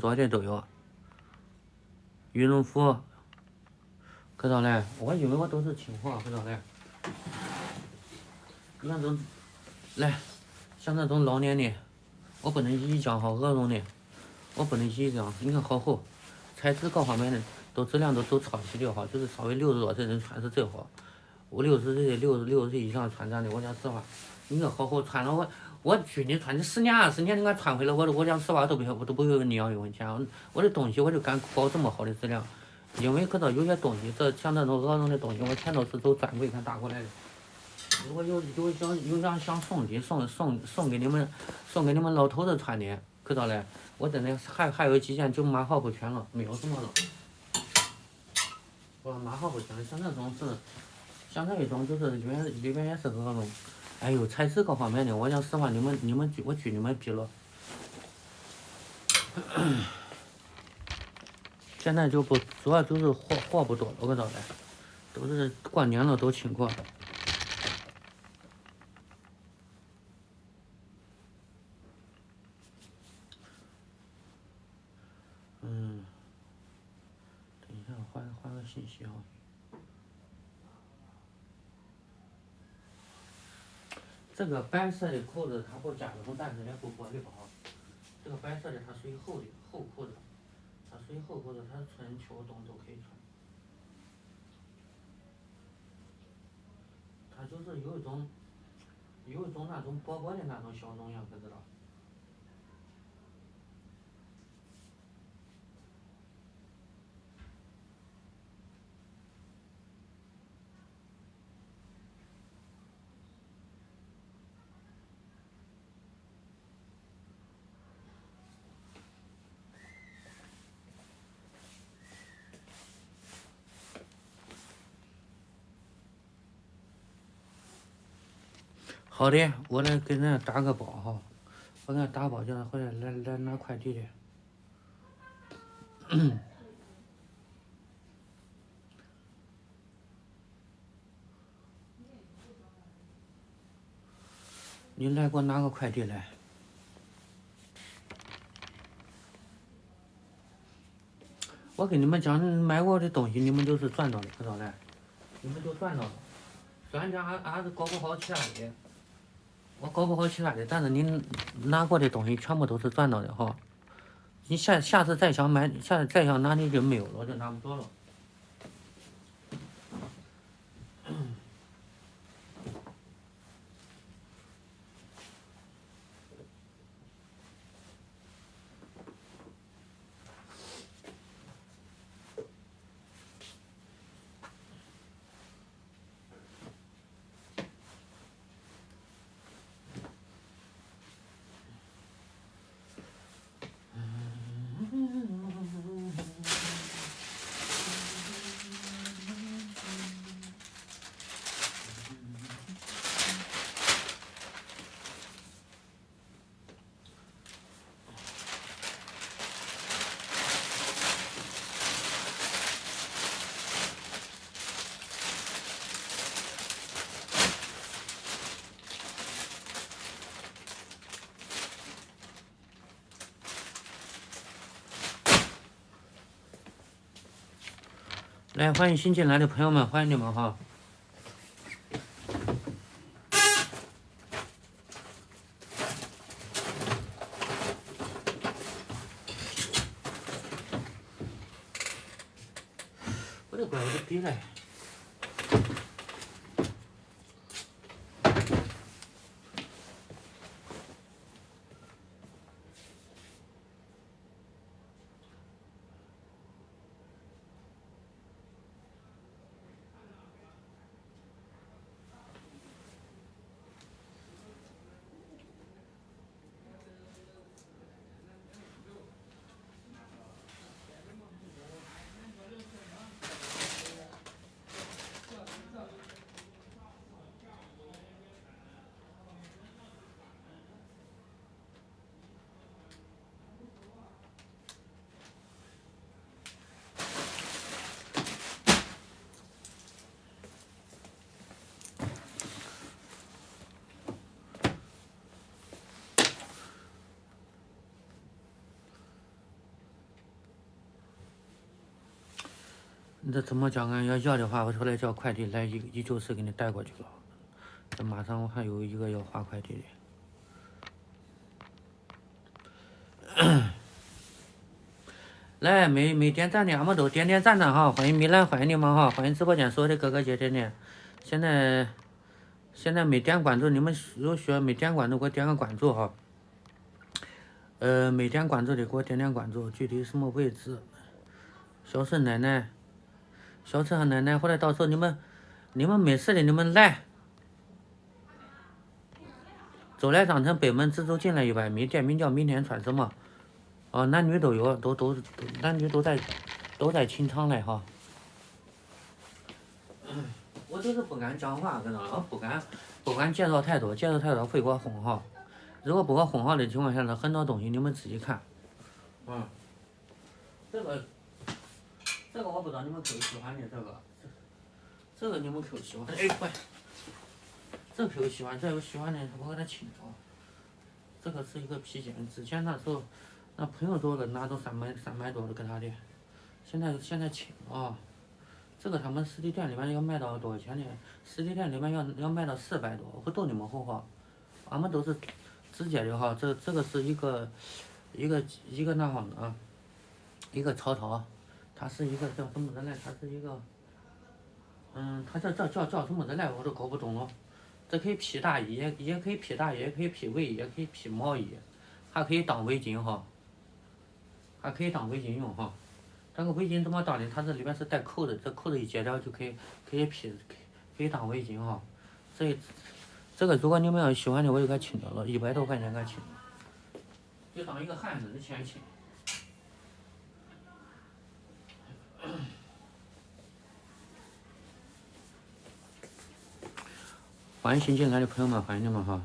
多的都有，羽绒服，看到嘞？我因为我都是清货，看到嘞？你看这，来，像这种老年的，我不能一讲好鹅绒的，我不能一讲，你看好厚，材质各方面的质量都超齐的好，就是稍微60多岁人穿是最好。50岁、60岁以上穿这样的，我讲实话，你看好厚，穿了我去年穿的10年20年，你看穿回来，我讲实话都不会有你要有问题啊。我的东西我就敢保这么好的质量，因为可到有些东西，像这种鹅绒的东西，我全都是走专柜看打过来的。如果想送的送给你们老头子穿的，可到嘞，我真的还有几件就码号不全了，没有什么了。我码号不全，像这种是。像这一种就是里边也是鹅绒，哎呦，材质各方面的，我讲实话，我举你们比了。现在就不主要就是货不多了，我知道的，都是过年了都清货。等一下，我换个信息啊。这个白色的裤子它不加绒，但是也不薄的不好。这个白色的它属于厚裤子，它属于厚裤子，它春秋冬都可以穿。它就是有一种那种薄薄的那种小农样，可知道？好的，我来给人家打个包哈，我给人家打包，叫他回来来拿快递的。你来给我拿个快递来。我跟你们讲，买我的东西你们都是赚到的，知道嘞？你们都赚到了。虽然讲俺是搞不好其他的，我搞不好其他的，但是你拿过的东西全部都是赚到的哈。你下次再想买，下次再想拿你就没有了，我就拿不着了。来，欢迎新进来的朋友们，欢迎你们哈。我的乖，我的笔嘞。你这怎么讲啊？要的话，我出来叫快递来194给你带过去了。这马上我还有一个要发快递的。来，没点赞的，俺们都点赞呢哈！欢迎米兰，欢迎你们哈！欢迎直播间所有的哥哥姐姐的。现在没点关注，你们如果需要没点关注，给我点个关注哈。没点关注的给我点关注，具体什么位置？小陈奶奶，小陈和奶奶，或者到时候你们没事的，你们来。走来长城北门直走进来100米，店名叫明天穿什么？男女都有，都男女都在清场来哈。我就是不敢讲话，知道吗？不敢介绍太多，介绍太多会给我哄哈。如果不给我哄好的情况下呢，很多东西你们自己看。这个我不知道你们可喜欢的这个你们可喜欢？哎，快！这可喜欢，这有喜欢的我给他请了。这个是一个皮件，之前那时候那朋友多的拿都300多的给他的，现在请啊。这个他们实体店里面要卖到多少钱呢？实体店里面要卖到400多，会逗你们哄哈。俺们都是直接的哈，这个是一个那方的啊，一个草，它是一个叫什么的来？它是一个，它这叫什么的来？我都搞不懂了。这可以披大衣，也可以披大衣，也可以披卫衣，也可以披毛衣，还可以当围巾哈，还可以当围巾用哈。这个围巾怎么当的？它这里面是带扣的，这扣子一解掉就可以披，可以当围巾哈。这个如果你们要喜欢的，我就给请到了，100多块钱给请，就当一个汉子的钱请。欢迎新进来的朋友们，欢迎你们哈。